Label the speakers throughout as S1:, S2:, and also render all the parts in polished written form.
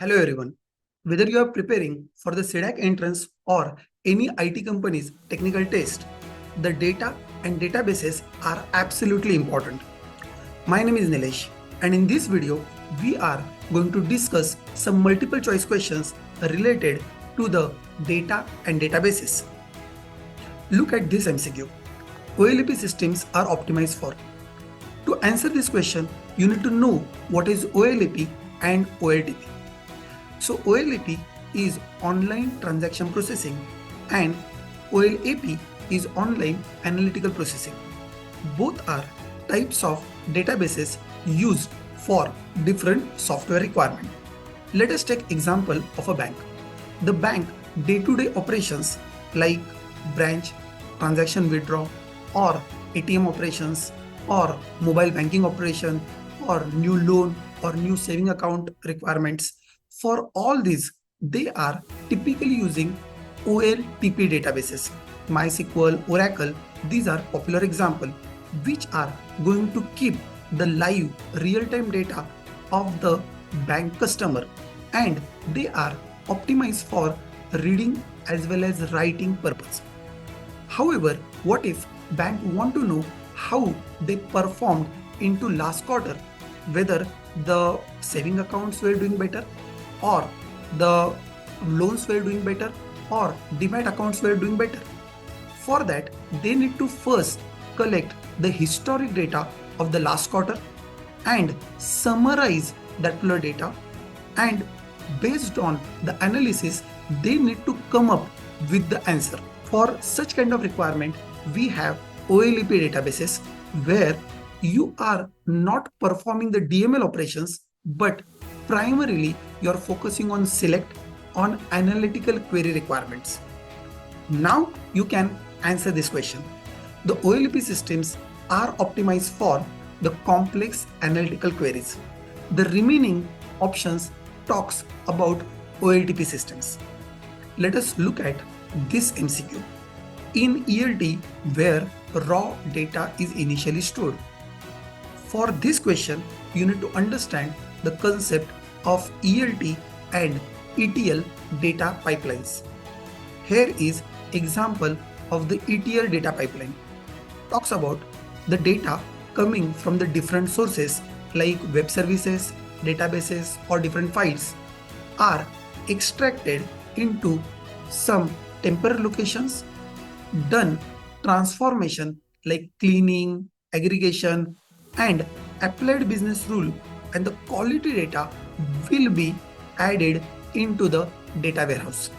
S1: Hello everyone. Whether you are preparing for the 𝐶DAC entrance or any IT company's technical test, the data and databases are absolutely important. My name is Nilesh, and in this video, we are going to discuss some multiple choice questions related to the data and databases. Look at this MCQ. OLAP systems are optimized for. To answer this question, you need to know what is OLAP and OLTP. So OLAP is online transaction processing and OLAP is online analytical processing. Both are types of databases used for different software requirement. Let us take example of a bank. The bank day-to-day operations like branch, transaction withdraw, or ATM operations, or mobile banking operation, or new loan or new saving account requirements. For all these, they are typically using OLTP databases. MySQL, Oracle, these are popular examples which are going to keep the live real-time data of the bank customer, and they are optimized for reading as well as writing purpose. However, what if bank want to know how they performed into last quarter, whether the saving accounts were doing better, or the loans were doing better, or demat accounts were doing better? For that, they need to first collect the historic data of the last quarter and summarize that particular data, and based on the analysis, they need to come up with the answer. For such kind of requirement, we have OLAP databases where you are not performing the DML operations, but primarily you are focusing on select on analytical query requirements. Now you can answer this question. The OLAP systems are optimized for the complex analytical queries. The remaining options talks about OLTP systems. Let us look at this MCQ. In ELT, where raw data is initially stored. For this question, you need to understand the concept of ELT and ETL data pipelines. Here is example of the ETL data pipeline. Talks about the data coming from the different sources like web services, databases, or different files are extracted into some temporary locations, done transformation like cleaning, aggregation, and applied business rule, and the quality data will be added into the data warehouse.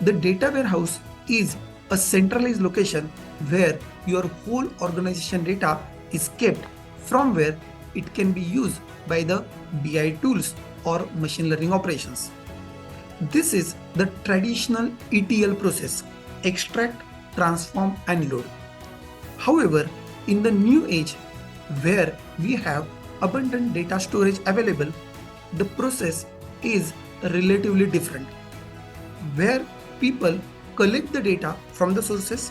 S1: The data warehouse is a centralized location where your whole organization data is kept, from where it can be used by the BI tools or machine learning operations. This is the traditional ETL process: extract, transform, and load. However, in the new age, where we have abundant data storage available, the process is relatively different, where people collect the data from the sources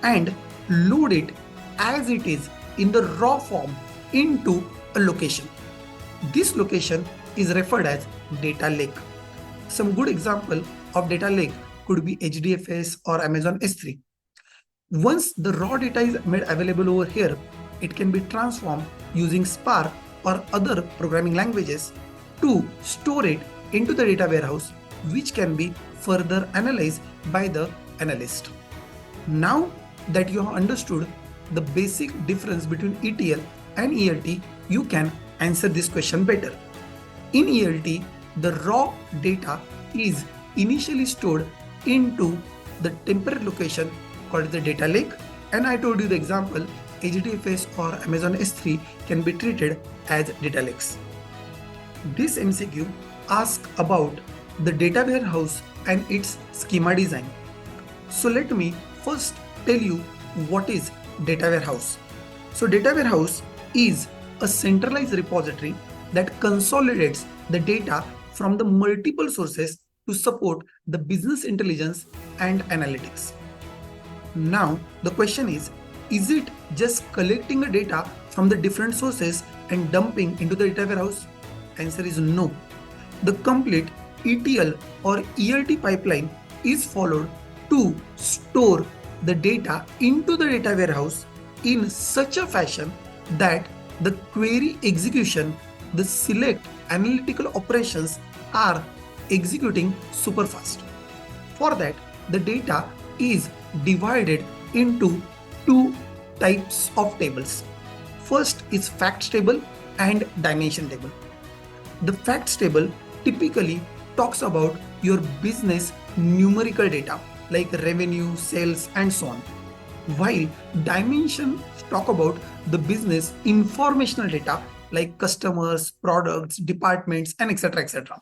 S1: and load it as it is in the raw form into a location. This location is referred as data lake. Some good example of data lake could be HDFS or Amazon S3. Once the raw data is made available over here, it can be transformed using Spark or other programming languages to store it into the data warehouse, which can be further analyzed by the analyst. Now that you have understood the basic difference between ETL and ELT, you can answer this question better. In ELT, the raw data is initially stored into the temporary location called the data lake, and I told you the example HDFS or Amazon S3 can be treated as data lakes. This MCQ asks about the data warehouse and its schema design. So let me first tell you what is data warehouse. So data warehouse is a centralized repository that consolidates the data from the multiple sources to support the business intelligence and analytics. Now the question is it just collecting the data from the different sources and dumping into the data warehouse? Answer is no. The complete ETL or ELT pipeline is followed to store the data into the data warehouse in such a fashion that the query execution, the select analytical operations are executing super fast. For that, the data is divided into two types of tables. First is facts table and dimension table. The facts table typically talks about your business numerical data like revenue, sales, and so on, while dimensions talk about the business informational data like customers, products, departments, and etc.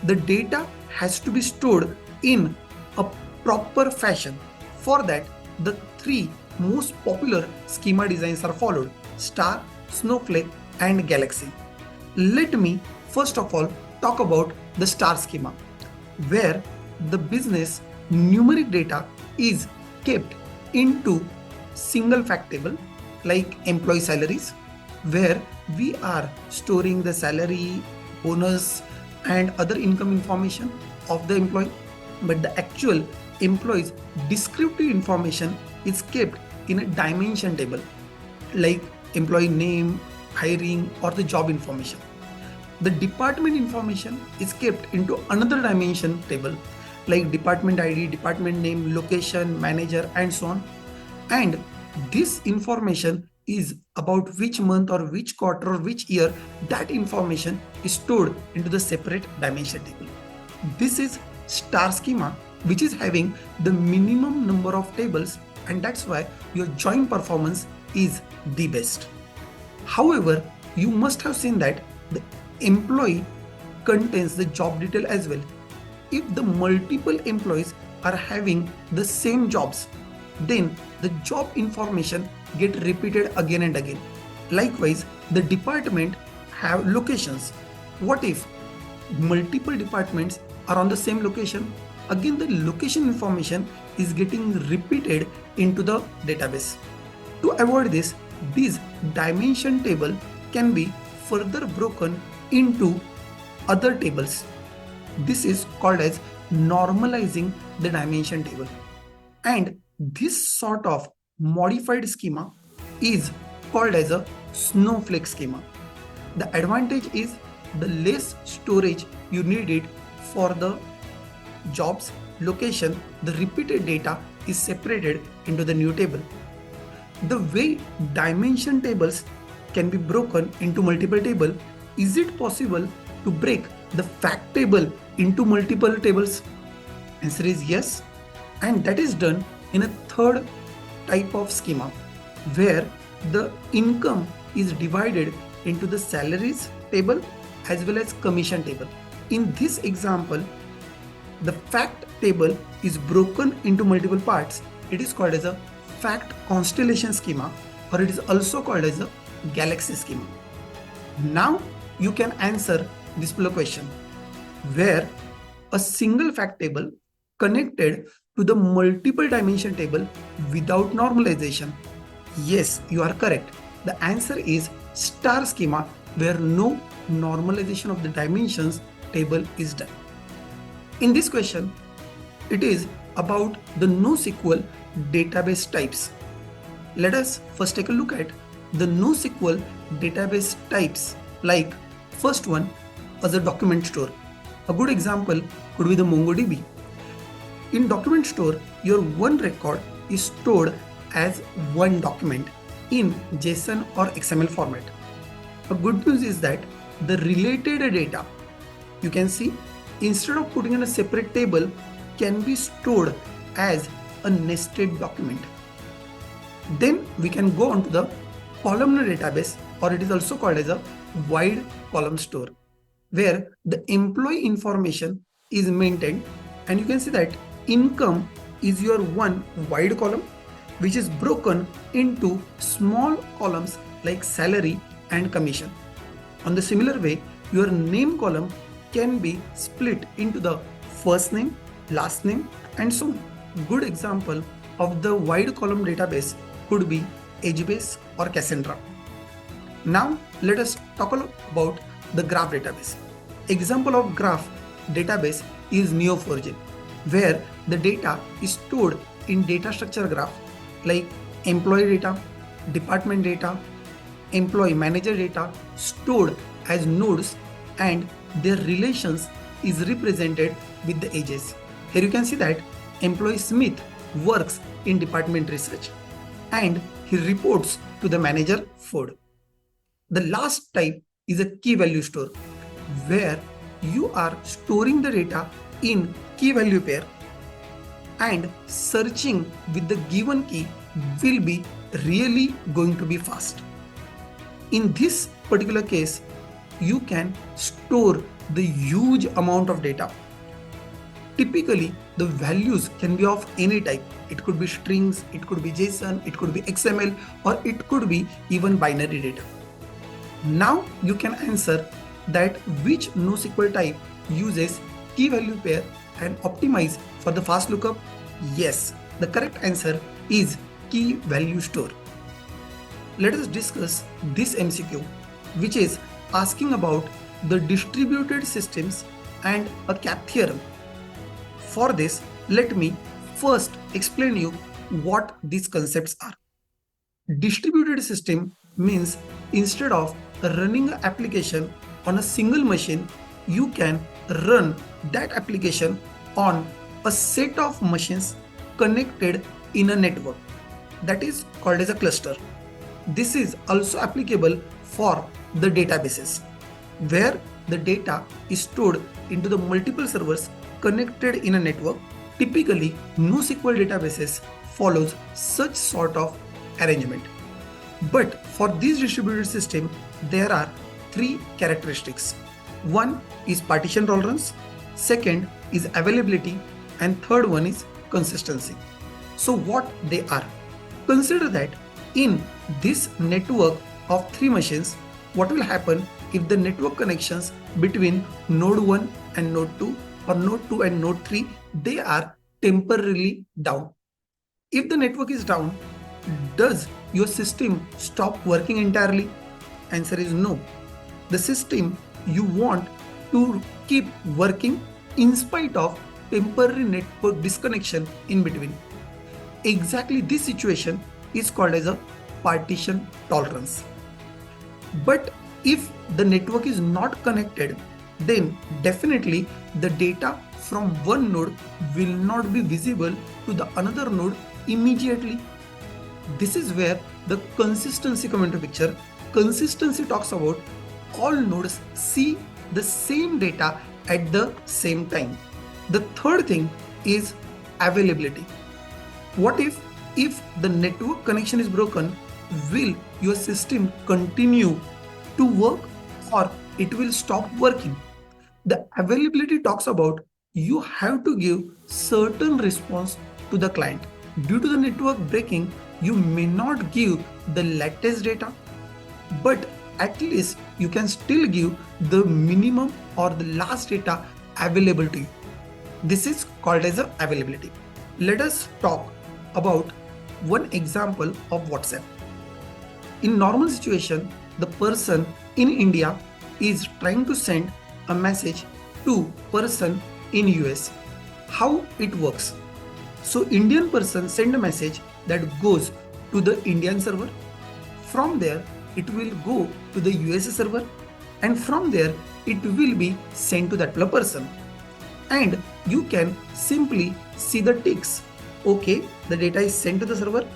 S1: The data has to be stored in a proper fashion. For that, the three most popular schema designs are followed: star, snowflake, and galaxy. Let me first of all talk about the star schema, where the business numeric data is kept into single fact table like employee salaries, where we are storing the salary, bonus, and other income information of the employee, but the actual employee's descriptive information is kept in a dimension table like employee name, hiring, or the job information. The department information is kept into another dimension table like department ID, department name, location, manager, and so on. And this information is about which month or which quarter or which year, that information is stored into the separate dimension table. This is star schema, which is having the minimum number of tables, and that's why your joint performance is the best. However, you must have seen that the employee contains the job detail as well. If the multiple employees are having the same jobs, then the job information get repeated again and again. Likewise, the department have locations. What if multiple departments are on the same location? Again, the location information is getting repeated into the database. To avoid this, this dimension table can be further broken into other tables. This is called as normalizing the dimension table. And this sort of modified schema is called as a snowflake schema. The advantage is the less storage you need it for the jobs, location, the repeated data is separated into the new table. The way dimension tables can be broken into multiple tables, is it possible to break the fact table into multiple tables? Answer is yes, and that is done in a third type of schema where the income is divided into the salaries table as well as commission table. In this example, the fact table is broken into multiple parts. It is called as a fact constellation schema, or it is also called as a galaxy schema. Now you can answer this below question, where a single fact table connected to the multiple dimension table without normalization. Yes, you are correct. The answer is star schema, where no normalization of the dimensions table is done. In this question, it is about the NoSQL database types. Let us first take a look at the NoSQL database types. Like first one as a document store. A good example could be the MongoDB. In document store, your one record is stored as one document in JSON or XML format. A good news is that the related data, you can see, instead of putting in a separate table, can be stored as a nested document. Then we can go on to the columnar database, or it is also called as a wide column store, where the employee information is maintained, and you can see that income is your one wide column which is broken into small columns like salary and commission. On the similar way, your name column can be split into the first name, last name, and so on. Good example of the wide column database could be HBase or Cassandra. Now let us talk about the graph database. Example of graph database is Neo4j, where the data is stored in data structure graph like employee data, department data, employee manager data stored as nodes, and their relations is represented with the ages. Here you can see that employee Smith works in department research and he reports to the manager Ford. The last type is a key value store, where you are storing the data in key value pair, and searching with the given key will be really going to be fast. In this particular case, you can store the huge amount of data. Typically, the values can be of any type. It could be strings, it could be JSON, it could be XML, or it could be even binary data. Now you can answer that which NoSQL type uses key value pair and optimize for the fast lookup. Yes, the correct answer is key value store. Let us discuss this MCQ, which is asking about the distributed systems and a CAP theorem. For this, let me first explain you what these concepts are. Distributed system means instead of running an application on a single machine, you can run that application on a set of machines connected in a network. That is called as a cluster. This is also applicable for the databases, where the data is stored into the multiple servers connected in a network. Typically, NoSQL databases follows such sort of arrangement. But for this distributed system, there are three characteristics. One is partition tolerance, second is availability, and third one is consistency. So what they are? Consider that in this network of three machines, what will happen if the network connections between node 1 and node 2 or node 2 and node 3, they are temporarily down. If the network is down, does your system stop working entirely? Answer is no. The system you want to keep working in spite of temporary network disconnection in between. Exactly this situation is called as a partition tolerance. But if the network is not connected, then definitely the data from one node will not be visible to the another node immediately. This is where the consistency comes into picture. Consistency talks about all nodes see the same data at the same time. The third thing is availability. What if the network connection is broken, will your system continue to work or it will stop working? The availability talks about you have to give certain response to the client. Due to the network breaking, you may not give the latest data, but at least you can still give the minimum or the last data available to you. This is called as availability. Let us talk about one example of WhatsApp. In normal situation, the person in India is trying to send a message to person in US. How it works? So Indian person send a message that goes to the Indian server. From there, it will go to the US server, and from there it will be sent to that person. And you can simply see the ticks. Okay, the data is sent to the server,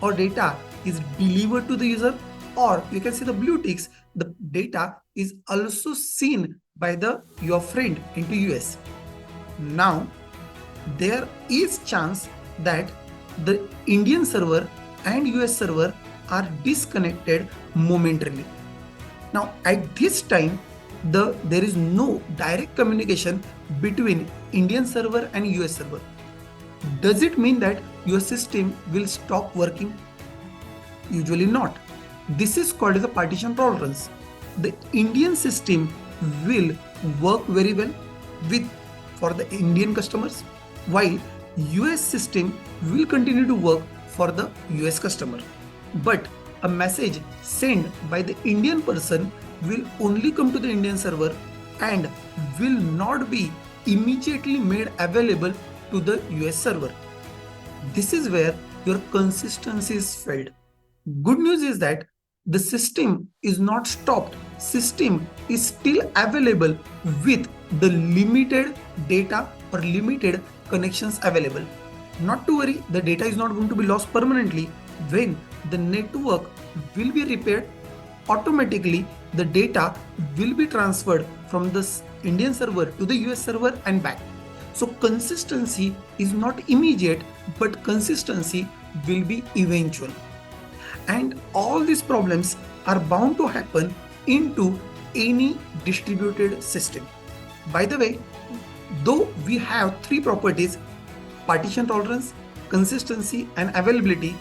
S1: or data is delivered to the user, or you can see the blue ticks, the data is also seen by your friend into US. Now there is chance that the Indian server and US server are disconnected momentarily. Now at this time, there is no direct communication between Indian server and US server. Does it mean that your system will stop working? Usually not. This is called as a partition tolerance. The Indian system will work very well for the Indian customers, while US system will continue to work for the US customer. But a message sent by the Indian person will only come to the Indian server and will not be immediately made available to the US server. This is where your consistency is failed. Good news is that the system is not stopped. System is still available with the limited data or limited connections available. Not to worry, the data is not going to be lost permanently. When the network will be repaired, automatically the data will be transferred from the Indian server to the US server and back. So consistency is not immediate, but consistency will be eventual. And all these problems are bound to happen into any distributed system. By the way, though we have three properties, partition tolerance, consistency, and availability,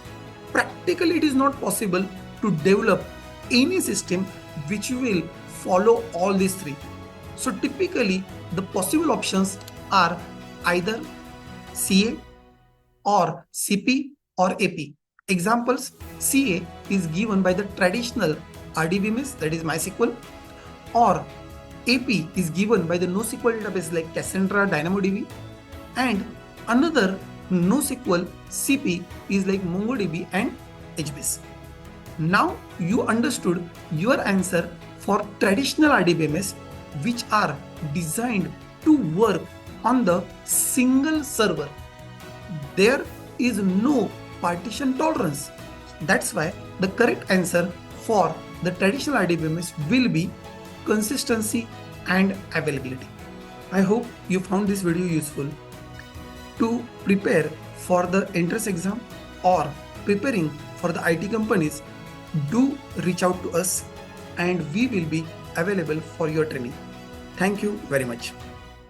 S1: practically it is not possible to develop any system which will follow all these three. So typically the possible options are either CA or CP or AP. Examples: CA is given by the traditional RDBMS, that is MySQL, or AP is given by the NoSQL database like Cassandra, DynamoDB, and another NoSQL CP is like MongoDB and HBase. Now you understood your answer for traditional RDBMS, which are designed to work on the single server. There is no partition tolerance. That's why the correct answer for the traditional RDBMS will be consistency and availability. I hope you found this video useful. To prepare for the entrance exam or preparing for the IT companies, do reach out to us and we will be available for your training. Thank you very much.